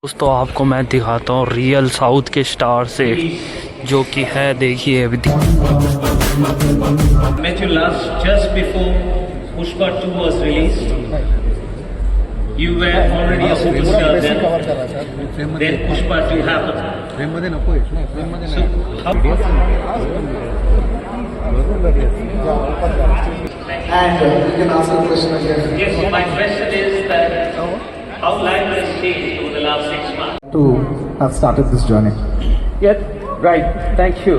दोस्तों आपको मैं दिखाता हूँ रियल साउथ के स्टार से जो कि है, देखिए अभी Met you last just before Pushpa 2 was released. You were already a superstar then. Then Pushpa 2 happened. So how? And you can ask a question again. Yes, so my question is that how life has changed over the last 6 months. To have started this journey. Yeah, right. Thank you.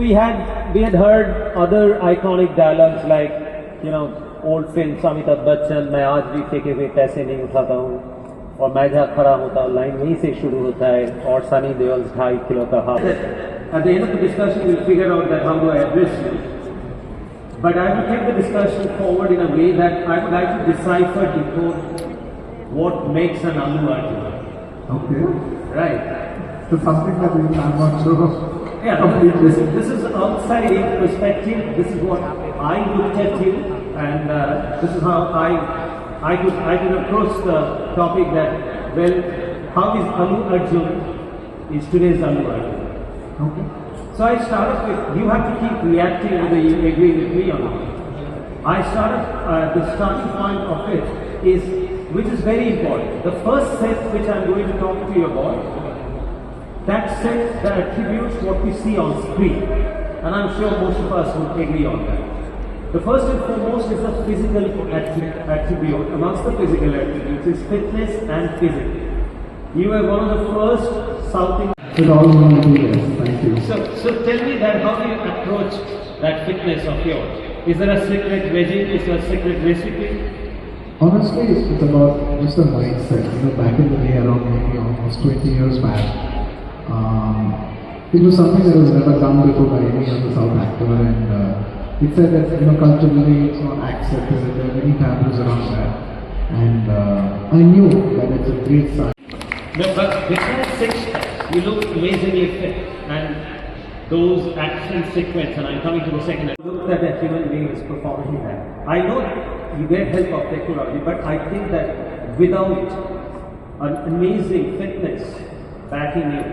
We had heard other iconic dialogues like, old films, Amitabh Bachchan, मैं आज भी फेंके हुए पैसे नहीं उठाता हूँ, और मैं जहाँ खड़ा होता हूँ लाइन वहीं से शुरू होता है, और सनी देओल 2.5 किलो का हाथ. At the end of the discussion, we'll figure out that how do I address you. But I will take the discussion forward in a way that I would like to decipher, decode what makes an Allu Arjun. Okay. Right. So something that I'm not sure of. Yeah, this is outside in perspective. This is what I looked at you, and this is how I could approach the topic that, well, how is Allu Arjun is today's Allu Arjun. Okay. So I started with, you have to keep reacting whether you agree with me or not. I started, the starting point of it is, which is very important. The first set which I'm going to talk to you about, that set that attributes what we see on screen. And I'm sure most of us would agree on that. The first and foremost is the physical attribute. Amongst the physical attributes is fitness and physics. You were one of the first South Indian. It all will be yes. Thank you. So tell me that how do you approach that fitness of yours? Is there a secret regime? Is there a secret recipe? Honestly, it's about just the mindset. Back in the day, around maybe almost 20 years back, it was something that was never done before by any other South actor, and it said that culturally it's not accepted. There are many taboos around that, and I knew that it's a great sign. But besides six packs, you look amazingly fit, and those action sequence, and I'm coming to the second. Look that a human being is performing that. I know you get help of technology, but I think that without an amazing fitness backing you,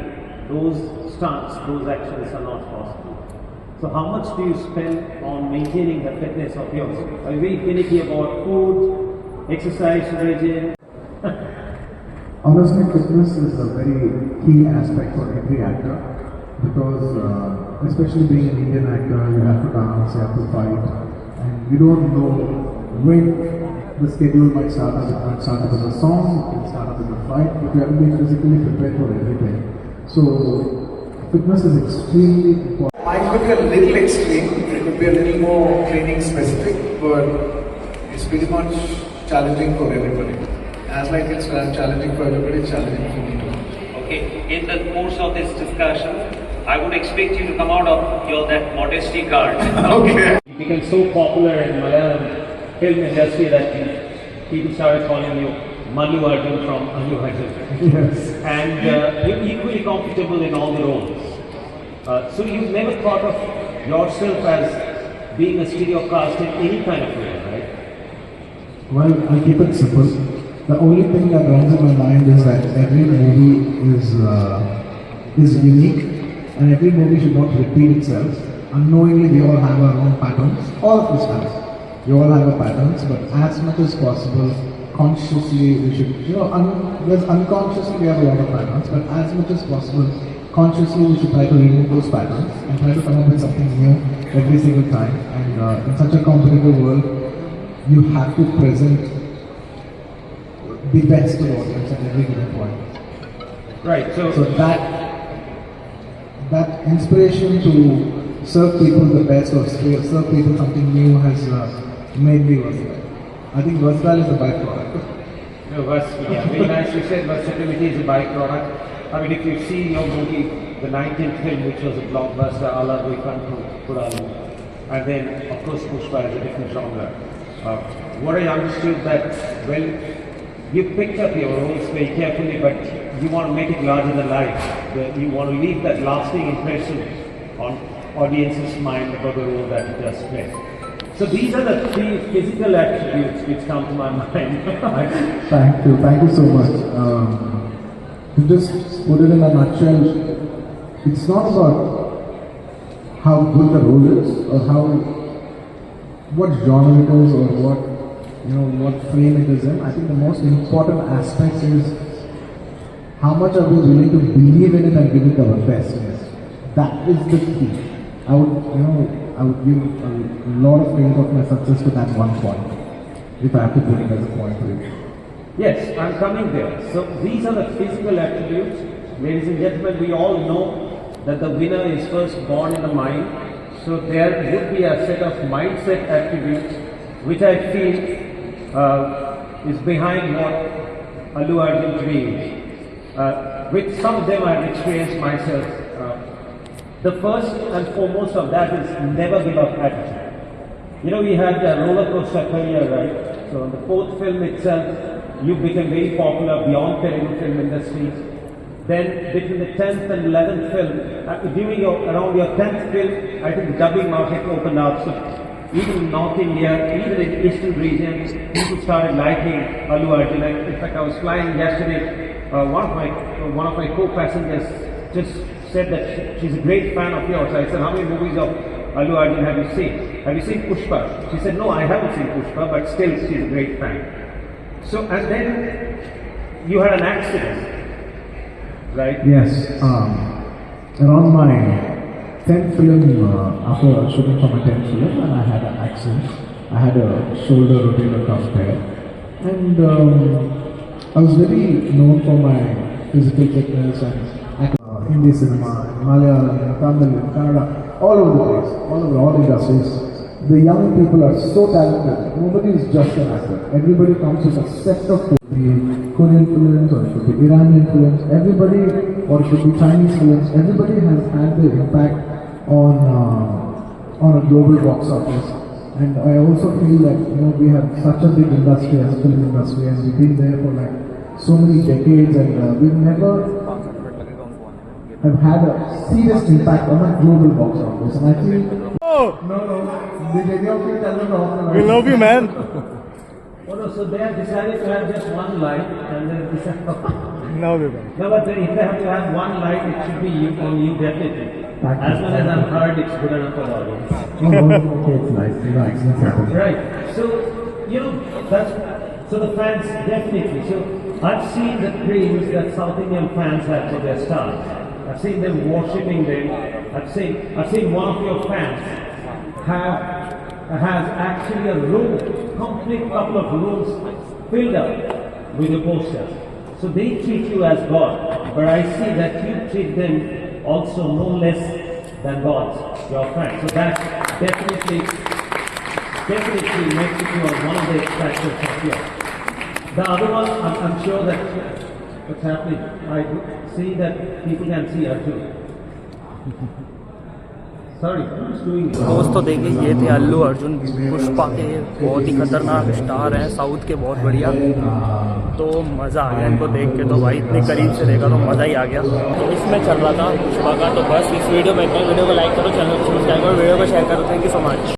those stunts, those actions are not possible. So how much do you spend on maintaining the fitness of yours? Are you very finicky about food, exercise regime? Honestly, fitness is a very key aspect for every actor because, especially being an Indian actor, you have to dance, you have to fight, and you don't know when the schedule might start up. It might start up as a song, it can start up as a fight, but you have to be physically prepared for everything. So, fitness is extremely important. Mine could be a little extreme, it could be a little more training specific, but it's pretty much challenging for everybody. As like it's challenging for everybody, it's challenging for me too. Okay, in the course of this discussion, I would expect you to come out of that modesty card. Okay. You became so popular in Malayalam film industry that people started calling you Mallu Arjun from Allu Arjun. Yes. And you're equally comfortable in all the roles. So you've never thought of yourself as being a stereocast in any kind of role, right? Well, I'll keep it simple. The only thing that runs in my mind is that every movie is unique, and every movie should not repeat itself. Unknowingly, we all have our own patterns. All of us have. We all have our patterns, but as much as possible, consciously we should, there's unconsciously we have a lot of patterns, but as much as possible, consciously we should try to remove those patterns and try to come up with something new every single time. And in such a competitive world, you have to present the best to the audience at every given point. Right. So that inspiration to serve people the best or serve people something new has made me versatile. I think versatile is a byproduct. No, yeah, very nice. You said versatility is a byproduct. I mean, if you see your movie, the 19th film, which was a blockbuster, Ala Vikantu Puralu, and then of course Pushpa is a different genre. What I understood that, well, you picked up your roles very carefully, but you want to make it larger than life. You want to leave that lasting impression on audience's mind about the role that you just played. So these are the three physical attributes which come to my mind. Thank you so much. To just put it in a nutshell, it's not about how good the role is or what genre it is or what frame it is in. I think the most important aspect is how much are we willing to believe in it and give it our best in it. That is the key. I would give a lot of credit of my success to that one point, if I have to put it as a point to it. Yes, I'm coming there. So these are the physical attributes. Ladies and gentlemen, we all know that the winner is first born in the mind. So there would be a set of mindset attributes which I feel is behind what Allu Arjun dreams. With some of them I've experienced myself. The first and foremost of that is never give up attitude. We had a roller coaster career, right? So in the fourth film itself, you became very popular beyond Telugu film industry. Then between the 10th and 11th film, around your 10th film, I think the dubbing market opened up. So even in North India, even in Eastern regions, people started liking Allu Arjun. In fact, I was flying yesterday. One of my co-passengers just said that she's a great fan of yours. I said, how many movies of Allu Arjun have you seen? Have you seen Pushpa? She said, no, I haven't seen Pushpa, but still she's a great fan. So, and then you had an accident, right? Yes. Around my 10th film, after shooting for my 10th film, and I had an accident. I had a shoulder rotator cuff tear. And I was very known for my physical fitness and Hindi cinema, Malayalam, Tamil, Kannada, all over the place, all over all industries. The young people are so talented. Nobody is just an actor. Everybody comes with a set of Korean films, or it could be Iranian films. Everybody, or it could be Chinese films. Everybody has had their impact on a global box office. And I also feel that we have such a big industry as a film industry, and we've been there for like so many decades, and we've never have had a serious impact on a global box office. And I feel no, did any of you tell them wrong? We love you, man. Oh no, so they have decided to have just one light, and then decided. No, we don't. No, but if they have to have one light, it should be you, and you definitely. Thank As you. long as I'm heard, it's good enough for the audience. Okay, it's nice. It's happy. Right. So, that's, so the fans definitely. So, I've seen the dreams that South Indian fans have for their stars. I've seen them worshipping them. I've seen one of your fans has actually a room, complete couple of rooms filled up with your posters. So they treat you as God, but I see that you treat them also no less than gods, your fans. So that definitely makes it one of the attractions of yours. The other one, I'm sure that what's happening, I see that people can see her too. Sorry, who's doing this? दोस्तों देखिए, ये थे अल्लू अर्जुन पुष्पा के बहुत ही खतरनाक star हैं, south के बहुत बढ़िया। तो मज़ा आ गया इनको देख के, तो भाई इतने करीब से देखा तो मज़ा ही आ गया। तो इसमें चल रहा था पुष्पा का। तो बस इस वीडियो में इतना, वीडियो को लाइक करो, चैनल को सब्सक्राइब करो, वीडियो को शेयर करो। Thank you so much.